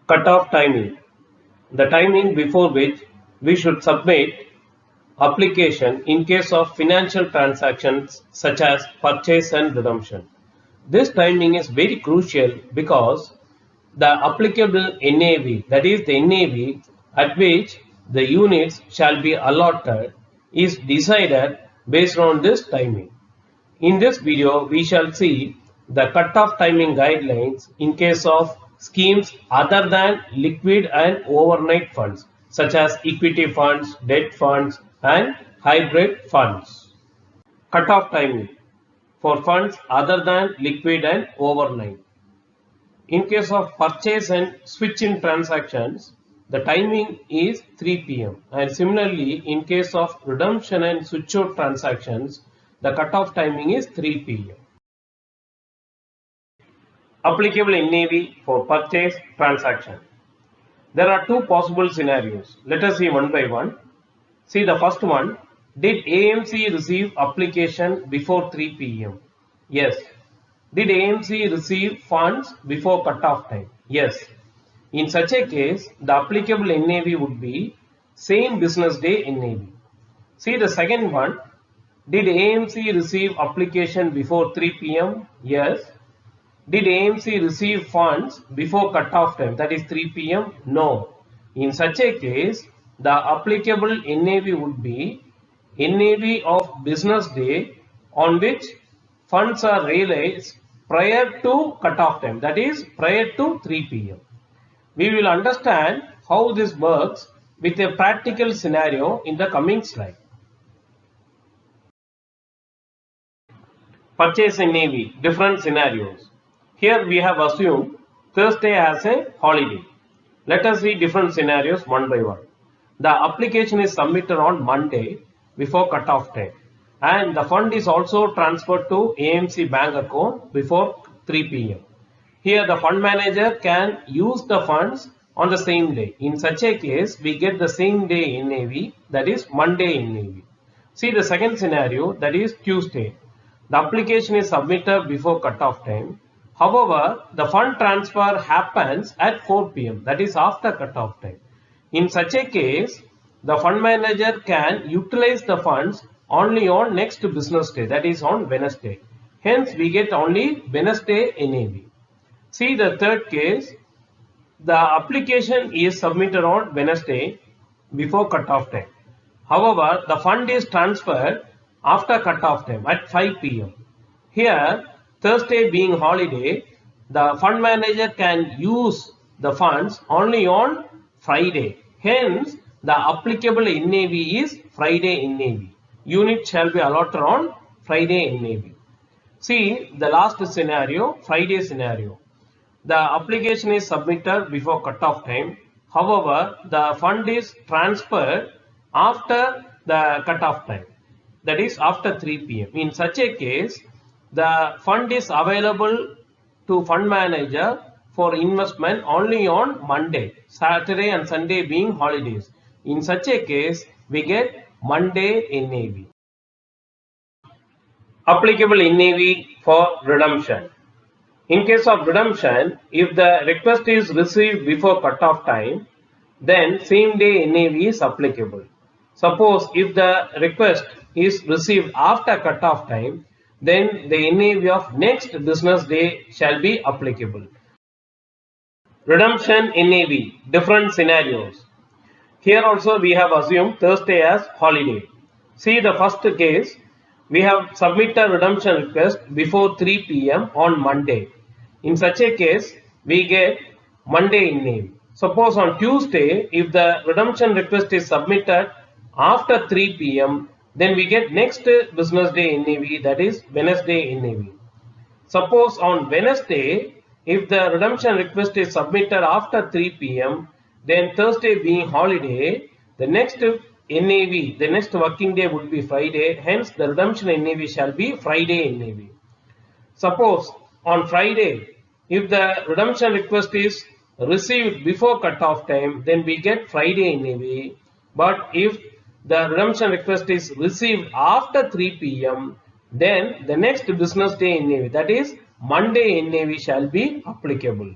Cut-off timing. The timing before which we should submit application in case of financial transactions such as purchase and redemption. This timing is very crucial because the applicable NAV, that is the NAV at which the units shall be allotted, is decided based on this timing. In this video, we shall see the cut-off timing guidelines in case of schemes other than liquid and overnight funds such as equity funds, debt funds and hybrid funds. Cut-off timing for funds other than liquid and overnight. In case of purchase and switch-in transactions, the timing is 3 p.m. and similarly in case of redemption and switch-out transactions, the cut-off timing is 3 p.m. Applicable NAV for purchase transaction. There are two possible scenarios. Let us see one by one. See the first one. Did AMC receive application before 3 p.m.? Yes. Did AMC receive funds before cut-off time? Yes. In such a case, the applicable NAV would be same business day NAV. See the second one. Did AMC receive application before 3 p.m.? Yes. Did AMC receive funds before cut-off time, that is 3 p.m.? No. In such a case, the applicable NAV would be NAV of business day on which funds are realized prior to cut-off time, that is prior to 3 p.m. We will understand how this works with a practical scenario in the coming slide. Purchase NAV, different scenarios. Here we have assumed Thursday as a holiday. Let us see different scenarios one by one. The application is submitted on Monday before cut-off time and the fund is also transferred to AMC bank account before 3 p.m. Here the fund manager can use the funds on the same day. In such a case, we get the same day NAV, that is Monday NAV. See the second scenario, that is Tuesday. The application is submitted before cut-off time. However, the fund transfer happens at 4 p.m. that is after cut-off time. In such a case, the fund manager can utilize the funds only on next business day, that is on Wednesday. Hence, we get only Wednesday NAV. See the third case, the application is submitted on Wednesday before cut-off time. However, the fund is transferred after cut-off time at 5 p.m. Here, Thursday being holiday, the fund manager can use the funds only on Friday. Hence, the applicable NAV is Friday NAV. Unit shall be allotted on Friday NAV. See the last scenario, Friday scenario. The application is submitted before cut-off time. However, the fund is transferred after the cut-off time, that is after 3 p.m. In such a case, the fund is available to fund manager for investment only on Monday, Saturday and Sunday being holidays. In such a case, we get Monday NAV. Applicable NAV for redemption. In case of redemption, if the request is received before cut-off time, then same day NAV is applicable. Suppose if the request is received after cut-off time, then the NAV of next business day shall be applicable. Redemption NAV, different scenarios. Here also we have assumed Thursday as holiday. See the first case, we have submitted redemption request before 3 p.m. on Monday. In such a case, we get Monday NAV. Suppose on Tuesday, if the redemption request is submitted after 3 p.m., then we get next business day NAV, that is Wednesday NAV. Suppose on Wednesday, if the redemption request is submitted after 3 p.m., then Thursday being holiday, the next NAV, the next working day would be Friday. Hence, the redemption NAV shall be Friday NAV. Suppose on Friday, if the redemption request is received before cut-off time, then we get Friday NAV. But if the redemption request is received after 3 p.m., then the next business day NAV, that is Monday NAV, shall be applicable.